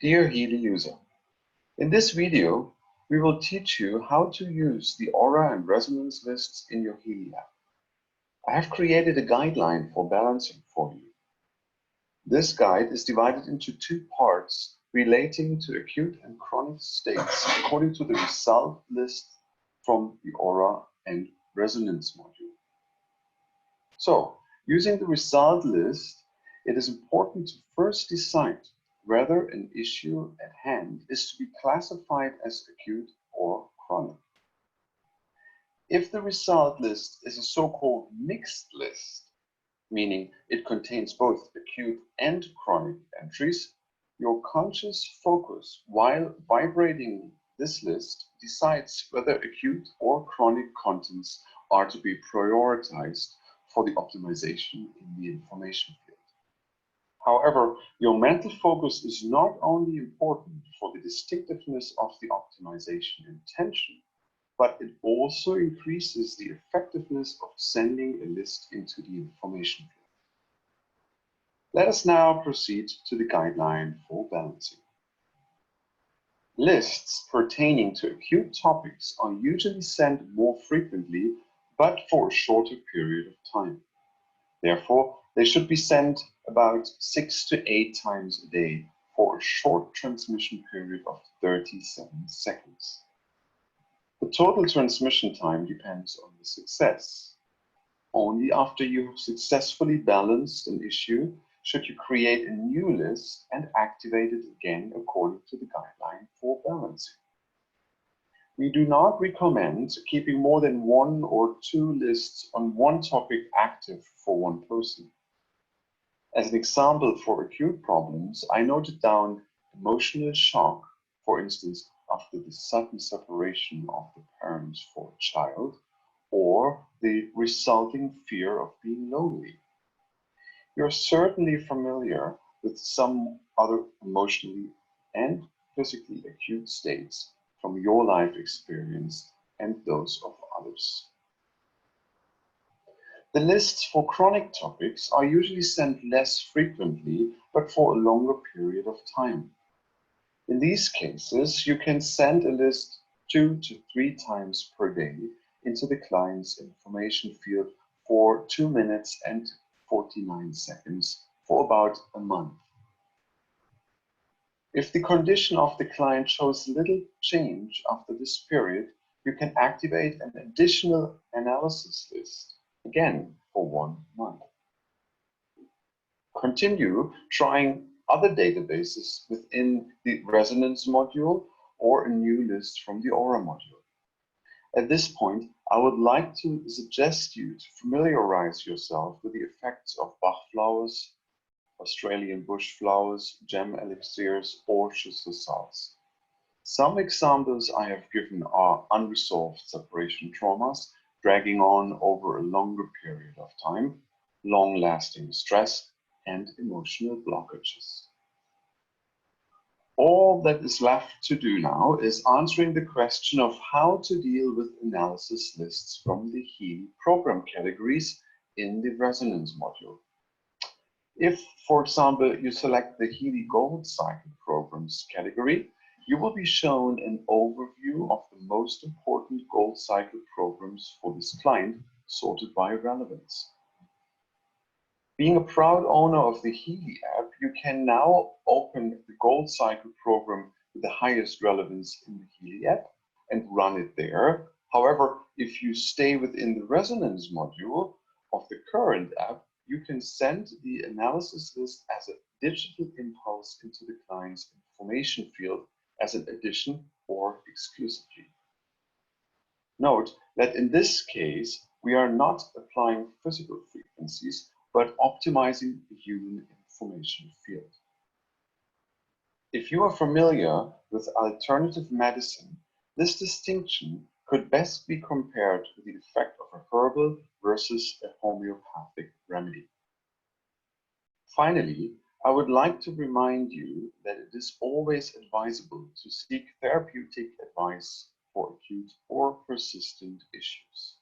Dear Healy user, in this video, we will teach you how to use the aura and resonance lists in your Healy app. I have created a guideline for balancing for you. This guide is divided into two parts relating to acute and chronic states according to the result list from the aura and resonance module. So, using the result list, it is important to first decide whether an issue at hand is to be classified as acute or chronic. If the result list is a so-called mixed list, meaning it contains both acute and chronic entries, your conscious focus while vibrating this list decides whether acute or chronic contents are to be prioritized for the optimization in the information field. However, your mental focus is not only important for the distinctiveness of the optimization intention, but it also increases the effectiveness of sending a list into the information field. Let us now proceed to the guideline for balancing. Lists pertaining to acute topics are usually sent more frequently, but for a shorter period of time. Therefore, they should be sent about 6 to 8 times a day for a short transmission period of 37 seconds. The total transmission time depends on the success. Only after you have successfully balanced an issue should you create a new list and activate it again according to the guideline for balancing. We do not recommend keeping more than 1 or 2 lists on one topic active for one person. As an example for acute problems, I noted down emotional shock, for instance, after the sudden separation of the parents for a child, or the resulting fear of being lonely. You're certainly familiar with some other emotionally and physically acute states from your life experience and those of others. The lists for chronic topics are usually sent less frequently, but for a longer period of time. In these cases, you can send a list 2 to 3 times per day into the client's information field for 2 minutes and 49 seconds for about a month. If the condition of the client shows little change after this period, you can activate an additional analysis list, again for 1 month. Continue trying other databases within the resonance module or a new list from the aura module. At this point, I would like to suggest you to familiarize yourself with the effects of Bach flowers, Australian bush flowers, gem elixirs, or shiso salts. Some examples I have given are unresolved separation traumas dragging on over a longer period of time, long-lasting stress, and emotional blockages. All that is left to do now is answering the question of how to deal with analysis lists from the Healy program categories in the resonance module. If, for example, you select the Healy Gold Cycle Programs category, you will be shown an overview of the most important Gold Cycle programs for this client, sorted by relevance. Being a proud owner of the Healy app, you can now open the Gold Cycle program with the highest relevance in the Healy app and run it there. However, if you stay within the resonance module of the current app, you can send the analysis list as a digital impulse into the client's information field as an addition or exclusively. Note that in this case, we are not applying physical frequencies, but optimizing the human information field. If you are familiar with alternative medicine, this distinction could best be compared with the effect of a herbal versus a homeopathic remedy. Finally, I would like to remind you that it is always advisable to seek therapeutic advice for acute or persistent issues.